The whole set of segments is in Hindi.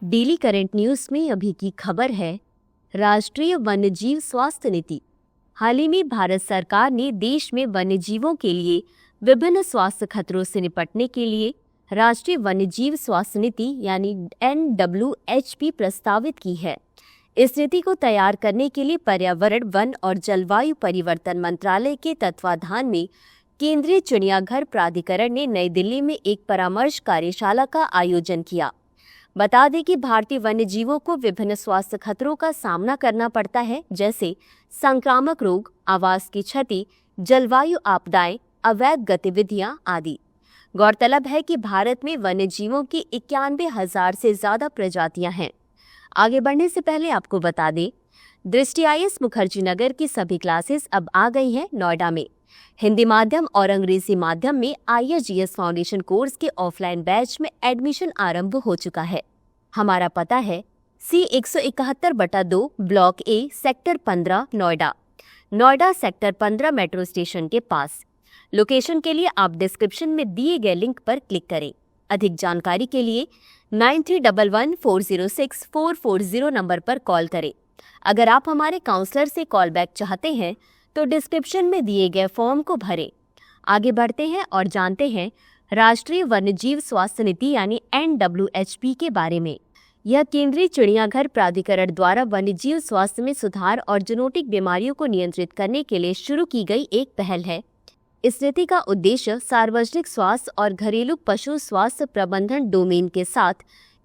डेली करंट न्यूज में अभी की खबर है, राष्ट्रीय वन्यजीव स्वास्थ्य नीति। हाल ही में भारत सरकार ने देश में वन्यजीवों के लिए विभिन्न स्वास्थ्य खतरों से निपटने के लिए राष्ट्रीय वन्यजीव स्वास्थ्य नीति यानी NWHP प्रस्तावित की है। इस नीति को तैयार करने के लिए पर्यावरण, वन और जलवायु परिवर्तन मंत्रालय के तत्वाधान में केंद्रीय चिड़ियाघर प्राधिकरण ने नई दिल्ली में एक परामर्श कार्यशाला का आयोजन किया। बता दें कि भारतीय वन्यजीवों को विभिन्न स्वास्थ्य खतरों का सामना करना पड़ता है, जैसे संक्रामक रोग, आवास की क्षति, जलवायु आपदाएं, अवैध गतिविधियां आदि। गौरतलब है कि भारत में वन्यजीवों की 91,000 से ज्यादा प्रजातियां हैं। आगे बढ़ने से पहले आपको बता दें, दृष्टि IAS मुखर्जी नगर की सभी क्लासेस अब आ गई हैं नोएडा में। हिंदी माध्यम और अंग्रेजी माध्यम में ISGS फाउंडेशन कोर्स के ऑफलाइन बैच में एडमिशन आरंभ हो चुका है। हमारा पता है C171/2 block A sector 15 Noida sector 15 metro station के पास। लोकेशन के लिए आप डिस्क्रिप्शन में दिए गए लिंक पर क्लिक करें। अधिक जानकारी के लिए 9311406440 नंबर पर कॉल करें। अगर आप हमारे काउंसलर से कॉल बैक चाहते हैं तो डिस्क्रिप्शन में दिए गए फॉर्म को भरें। आगे बढ़ते हैं और जानते हैं राष्ट्रीय वन्यजीव स्वास्थ्य नीति यानी NWHP के बारे में। यह केंद्रीय चिड़ियाघर प्राधिकरण द्वारा वन्यजीव स्वास्थ्य में सुधार और जूनोटिक बीमारियों को नियंत्रित करने के लिए शुरू की गई एक पहल है। इस नीति का उद्देश्य सार्वजनिक स्वास्थ्य और घरेलू पशु स्वास्थ्य प्रबंधन डोमेन के साथ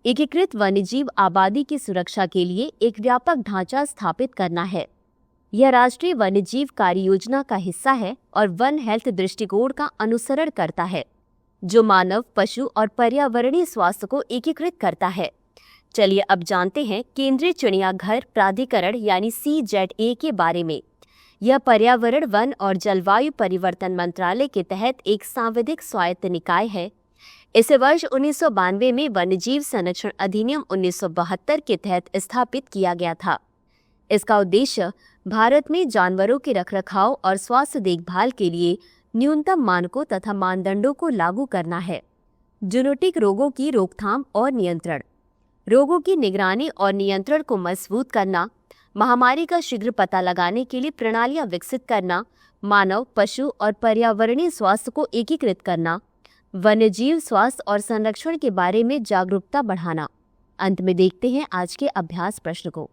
एकीकृत वन्यजीव आबादी की सुरक्षा के लिए एक व्यापक ढांचा स्थापित करना है। यह राष्ट्रीय वन्यजीव कार्य योजना का हिस्सा है और वन हेल्थ दृष्टिकोण का अनुसरण करता है, जो मानव, पशु और पर्यावरणीय स्वास्थ्य को एकीकृत करता है। चलिए अब जानते हैं केंद्रीय चिड़ियाघर प्राधिकरण यानी CZA के बारे में। यह पर्यावरण, वन और जलवायु परिवर्तन मंत्रालय के तहत एक सांविधिक स्वायत्त निकाय है। इसे वर्ष 1992 में वन्यजीव संरक्षण अधिनियम 1972 के तहत स्थापित किया गया था। इसका उद्देश्य भारत में जानवरों के रखरखाव और स्वास्थ्य देखभाल के लिए न्यूनतम मानकों तथा मानदंडों को लागू करना है। जूनोटिक रोगों की रोकथाम और नियंत्रण, रोगों की निगरानी और नियंत्रण को मजबूत करना, महामारी का शीघ्र पता लगाने के लिए प्रणालियां विकसित करना, मानव, पशु और पर्यावरणीय स्वास्थ्य को एकीकृत करना, वन्यजीव स्वास्थ्य और संरक्षण के बारे में जागरूकता बढ़ाना। अंत में देखते हैं आज के अभ्यास प्रश्न को।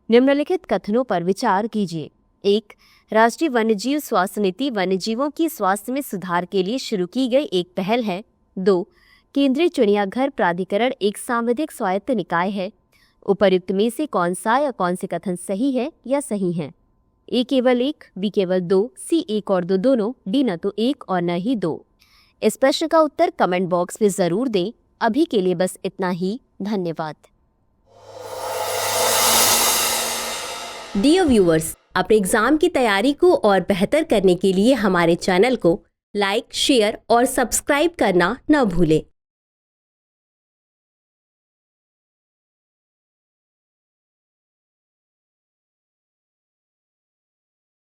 निम्नलिखित कथनों पर विचार कीजिए। 1. राष्ट्रीय वन्यजीव स्वास्थ्य नीति वन्यजीवों की स्वास्थ्य में सुधार के लिए शुरू की गई एक पहल है। 2. केंद्रीय चिड़ियाघर प्राधिकरण एक सांविधिक स्वायत्त निकाय है। उपर्युक्त में से कौन सा या कौन से कथन सही है या सही है? A केवल 1, B केवल 2, C 1 और 2 दोनों, D न तो 1 और न ही 2। इस प्रश्न का उत्तर कमेंट बॉक्स में जरूर दें। अभी के लिए बस इतना ही। धन्यवाद। डियर व्यूअर्स, अपने एग्जाम की तैयारी को और बेहतर करने के लिए हमारे चैनल को लाइक, शेयर और सब्सक्राइब करना न भूलें।